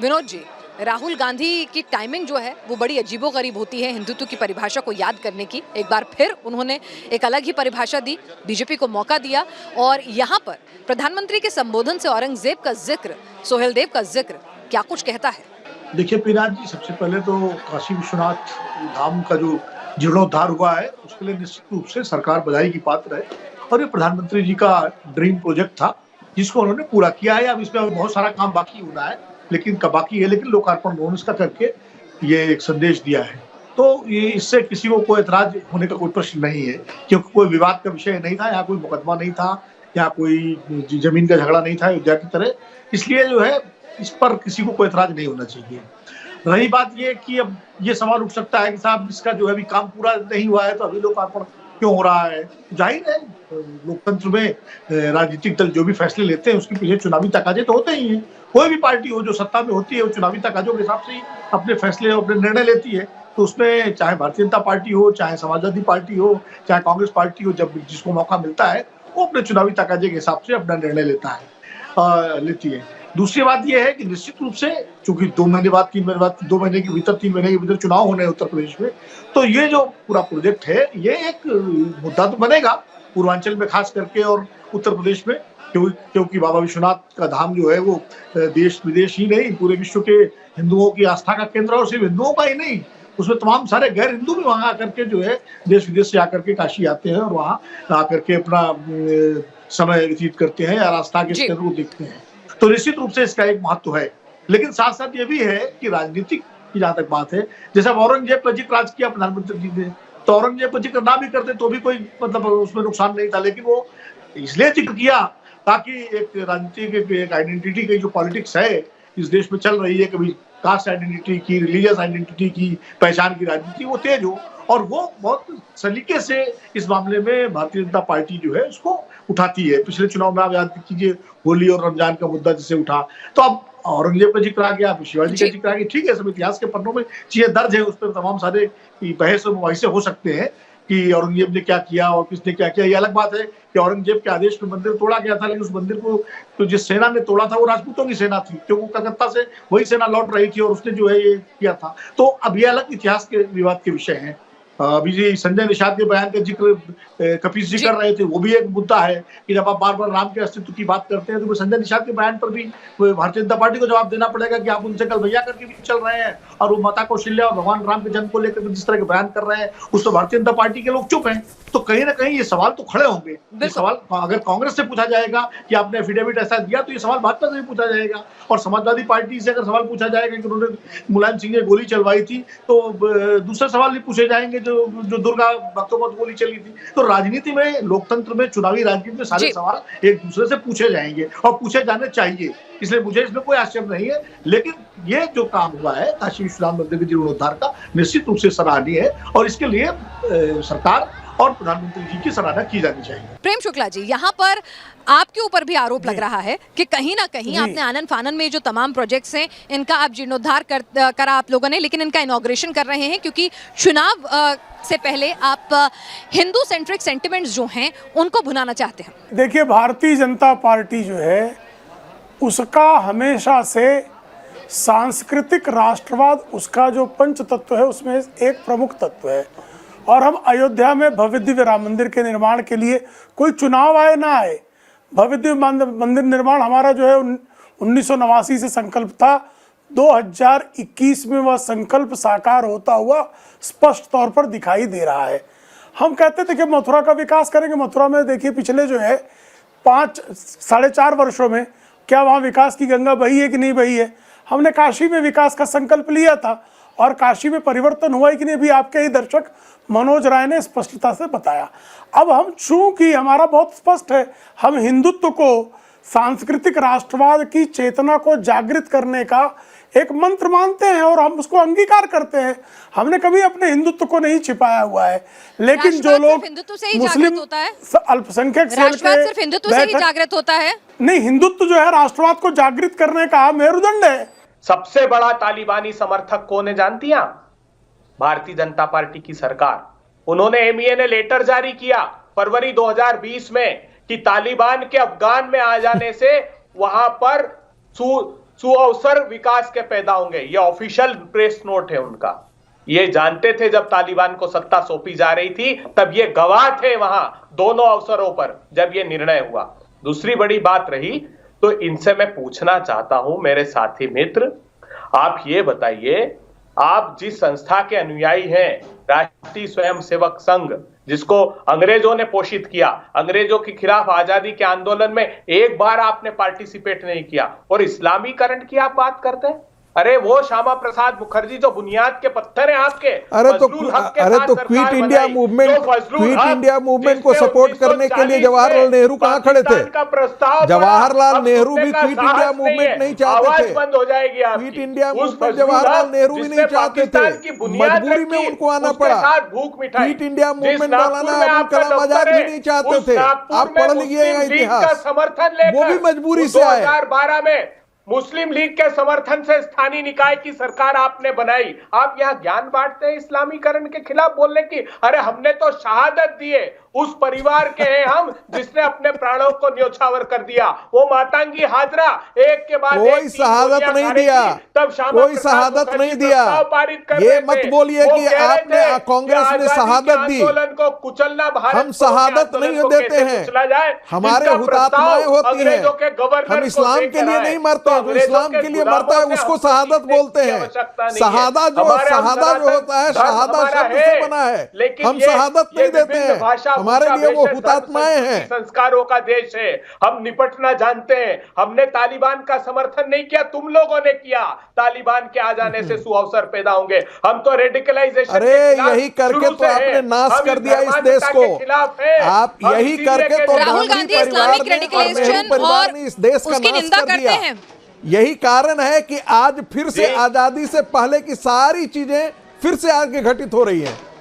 विनोद जी, राहुल गांधी की टाइमिंग जो है वो बड़ी अजीबोगरीब होती है हिंदुत्व की परिभाषा को याद करने की। एक बार फिर उन्होंने एक अलग ही परिभाषा दी, बीजेपी को मौका दिया और यहाँ पर प्रधानमंत्री के संबोधन से औरंगजेब का जिक्र, सोहेलदेव का जिक्र क्या कुछ कहता है। देखिए पीनाथ जी, सबसे पहले तो काशी विश्वनाथ धाम का जो जीर्णोद्धार हुआ है उसके लिए निश्चित रूप से सरकार बधाई की पात्र है और ये प्रधानमंत्री जी का ड्रीम प्रोजेक्ट था जिसको उन्होंने पूरा किया है। अब इसमें बहुत सारा काम बाकी होना है, लेकिन बाकी है, लेकिन लोकार्पण उन्होंने इसका करके ये एक संदेश दिया है। तो ये इससे किसी को कोई एतराज होने का कोई प्रश्न नहीं है, क्योंकि कोई विवाद का विषय नहीं था, यहाँ कोई मुकदमा नहीं था, यहाँ कोई जमीन का झगड़ा नहीं था अयोध्या की तरह। इसलिए जो है इस पर किसी को कोई एतराज नहीं होना चाहिए। रही बात ये कि अब ये सवाल उठ सकता है कि साहब इसका जो है अभी काम पूरा नहीं हुआ है तो अभी लोकार्पण क्यों हो रहा है। जाहिर है लोकतंत्र में राजनीतिक दल जो भी फैसले लेते हैं उसके पीछे चुनावी तकाजे तो होते ही हैं। कोई भी पार्टी हो जो सत्ता में होती है वो चुनावी तकाजों के हिसाब से ही अपने फैसले अपने निर्णय लेती है। तो उसमें चाहे भारतीय जनता पार्टी हो, चाहे समाजवादी पार्टी हो, चाहे कांग्रेस पार्टी हो, जब जिसको मौका मिलता है वो अपने चुनावी तकाजे के हिसाब से अपना निर्णय लेती है। दूसरी बात यह है कि निश्चित रूप से चूंकि 2 महीने बाद 3 महीने बाद 2 महीने के भीतर 3 महीने के भीतर चुनाव होने हैं उत्तर प्रदेश में, तो ये जो पूरा प्रोजेक्ट है ये एक मुद्दा तो बनेगा पूर्वांचल में खास करके और उत्तर प्रदेश में, क्योंकि बाबा विश्वनाथ का धाम जो है वो देश विदेश ही नहीं पूरे विश्व के हिंदुओं की आस्था का केंद्र और सिर्फ हिंदुओं का ही नहीं, उसमें तमाम सारे गैर हिंदू भी वहां आकर के जो है देश विदेश से आकर के काशी आते हैं और वहां आकर के अपना समय व्यतीत करते हैं और आस्था के केंद्र को देखते हैं। तो निश्चित रूप से इसका एक महत्व है, लेकिन साथ साथ ये भी है कि राजनीतिक की जहां तक बात है, जैसे औरंगजेब का जिक्र आज किया प्रधानमंत्री जी ने, तो औरंगजेब का जिक्र ना भी करते तो भी कोई मतलब उसमें नुकसान नहीं था, लेकिन वो इसलिए जिक्र किया ताकि एक राजनीतिक एक आइडेंटिटी की जो पॉलिटिक्स है इस देश में चल रही है, कभी कास्ट आइडेंटिटी की, रिलीजियस आइडेंटिटी की, पहचान की राजनीति, वो तेज हो और वो बहुत सलीके से इस मामले में भारतीय जनता पार्टी जो है उसको उठाती है। पिछले चुनाव में आप याद कीजिए होली और रमजान का मुद्दा जिसे उठा, तो अब औरंगजेब का जिक्र आ गया, शिवाजी का जिक्र आ गया, ठीक है सब इतिहास के पन्नों में चीजें दर्ज है, उस पर तमाम सारे बहस और मुबाहिसे हो सकते हैं कि औरंगजेब ने क्या किया और किसने क्या किया। ये अलग बात है कि औरंगजेब के आदेश में मंदिर तोड़ा गया था, लेकिन उस मंदिर को तो जिस सेना ने तोड़ा था वो राजपूतों की सेना थी, क्योंकि कलकत्ता से वही सेना लौट रही थी और उसने जो है ये किया था। तो अब ये अलग इतिहास के विवाद के विषय हैं। अभी जी संजय निषाद के बयान का जिक्र कपिल जी कर रहे थे, वो भी एक मुद्दा है कि जब आप बार बार राम के अस्तित्व की बात करते हैं तो संजय निषाद के बयान पर भी भारतीय जनता पार्टी को जवाब देना पड़ेगा कि आप उनसे कल भैया करके भी चल रहे हैं और वो माता कौशल्या और भगवान राम के जन्म को लेकर जिस तरह के बयान कर रहे हैं उस पर भारतीय जनता पार्टी के लोग चुप हैं। तो कहीं ना कहीं ये सवाल तो खड़े होंगे। ये सवाल अगर कांग्रेस से पूछा जाएगा कि आपने एफिडेविट ऐसा दिया तो ये सवाल भाजपा से भी पूछा जाएगा, और समाजवादी पार्टी से अगर सवाल पूछा जाएगा कि उन्होंने मुलायम सिंह ने गोली चलवाई थी तो दूसरे सवाल भी पूछे जाएंगे जो दुर्गा भक्तों पर गोली चली थी। तो राजनीति में, लोकतंत्र में, चुनावी राजनीति में सारे सवाल एक दूसरे से पूछे जाएंगे और पूछे जाने चाहिए, इसलिए मुझे इसमें कोई आश्चर्य नहीं है। लेकिन ये जो काम हुआ है काशी विश्वनाथ मंदिर के जीर्णोद्धार का निश्चित रूप से सराहनीय है और इसके लिए सरकार और प्रधानमंत्री जी की सराहना की जानी चाहिए। प्रेम शुक्ला जी, यहाँ पर आपके ऊपर भी आरोप लग रहा है कि कहीं ना कहीं आपने आनन फानन में जो तमाम प्रोजेक्ट्स हैं इनका आप जीर्णोद्धार करा आप लोगों ने, लेकिन इनका इनॉग्रेशन कर रहे हैं क्योंकि चुनाव से पहले आप हिंदू सेंट्रिक सेंटिमेंट्स जो हैं उनको भुनाना चाहते हैं। देखिए, भारतीय जनता पार्टी जो है उसका हमेशा से सांस्कृतिक राष्ट्रवाद उसका जो पंच तत्व है उसमें एक प्रमुख तत्व है, और हम अयोध्या में भव्य दिव्य राम मंदिर के निर्माण के लिए कोई चुनाव आए ना आए, भव्य दिव्य मंदिर निर्माण हमारा जो है 1989 से संकल्प था। 2021 में वह संकल्प साकार होता हुआ स्पष्ट तौर पर दिखाई दे रहा है। हम कहते थे कि मथुरा का विकास करेंगे। मथुरा में देखिए पिछले जो है 5-4.5 वर्षों में क्या वहाँ विकास की गंगा बही है कि नहीं बही है। हमने काशी में विकास का संकल्प लिया था और काशी में परिवर्तन हुआ है कि नहीं भी आपके ही दर्शक मनोज राय ने स्पष्टता से बताया। अब हम चूंकि हमारा बहुत स्पष्ट है, हम हिंदुत्व को, सांस्कृतिक राष्ट्रवाद की चेतना को जागृत करने का एक मंत्र मानते हैं और हम उसको अंगीकार करते हैं। हमने कभी अपने हिंदुत्व को नहीं छिपाया हुआ है, लेकिन जो लोग मुस्लिम अल्पसंख्यक सिर्फ हिंदुत्व से ही जागृत होता है नहीं, हिंदुत्व जो है राष्ट्रवाद को जागृत करने का मेरुदंड है। सबसे बड़ा तालिबानी समर्थक कौन है जानती हैं? भारतीय जनता पार्टी की सरकार। उन्होंने एमईए ने लेटर जारी किया फरवरी 2020 में कि तालिबान के अफगान में आ जाने से वहां पर सुअवसर विकास के पैदा होंगे। ये ऑफिशियल प्रेस नोट है उनका। ये जानते थे जब तालिबान को सत्ता सौंपी जा रही थी, तब ये गवाह थे वहां दोनों अवसरों पर जब ये निर्णय हुआ। दूसरी बड़ी बात रही, तो इनसे मैं पूछना चाहता हूं, मेरे साथी मित्र, आप ये बताइए, आप जिस संस्था के अनुयायी हैं, राष्ट्रीय स्वयंसेवक संघ, जिसको अंग्रेजों ने पोषित किया, अंग्रेजों के खिलाफ आजादी के आंदोलन में एक बार आपने पार्टिसिपेट नहीं किया, और इस्लामीकरण की आप बात करते हैं। अरे वो श्यामा प्रसाद मुखर्जी जो बुनियाद के पत्थर हैं आपके, अरे तो क्विट इंडिया मूवमेंट को सपोर्ट करने के लिए जवाहरलाल नेहरू कहां खड़े थे? जवाहरलाल नेहरू भी क्विट इंडिया मूवमेंट नहीं चाहते थे। बंद हो जाएगी। Quit India movement Jawaharlal Nehru भी नहीं चाहते थे, मजबूरी में उनको आना पड़ा। Quit India movement Maulana Abul Kalam Azad भी नहीं चाहते थे। आप पढ़ लीजिएगा इतिहास, वो भी मजबूरी से आए। 2012 में मुस्लिम लीग के समर्थन से स्थानीय निकाय की सरकार आपने बनाई। आप यहाँ ज्ञान बांटते हैं इस्लामीकरण के खिलाफ बोलने की। अरे हमने तो शहादत दी है, उस परिवार के हैं हम जिसने अपने प्राणों को न्योछावर कर दिया। वो मातंगी हाजरा एक के बाद कोई शहादत नहीं दिया, कोई शहादत नहीं दिया। ये मत बोलिए कि आपने कांग्रेस ने शहादत दी। को कुचलना, हम शहादत नहीं देते हैं, हमारे हुतात्माएं होती हैं। हम इस्लाम के लिए नहीं मरते, जो इस्लाम के लिए मरता है उसको शहादत बोलते हैं। शहादा जो होता है, शहादा शब्द से बना है। हम शहादत नहीं देते हैं, हमारे लिए वो हुतात्माएं हैं। संस्कारों का देश है, हम निपटना जानते हैं। हमने तालिबान का समर्थन नहीं किया, तुम लोगों ने किया। तालिबान के आ जाने से सुअवसर पैदा होंगे। हम तो रेडिकलाइजेशन, अरे यही करके तो आपने नाश कर दिया इस देश को। आप यही करके तो राहुल गांधी इस्लामिक रेडिकलाइजेशन और इस देश का उसकी नाश निंदा कर करते दिया। हैं। यही कारण है कि आज फिर से आजादी से पहले की सारी चीजें फिर से आगे घटित हो रही हैं।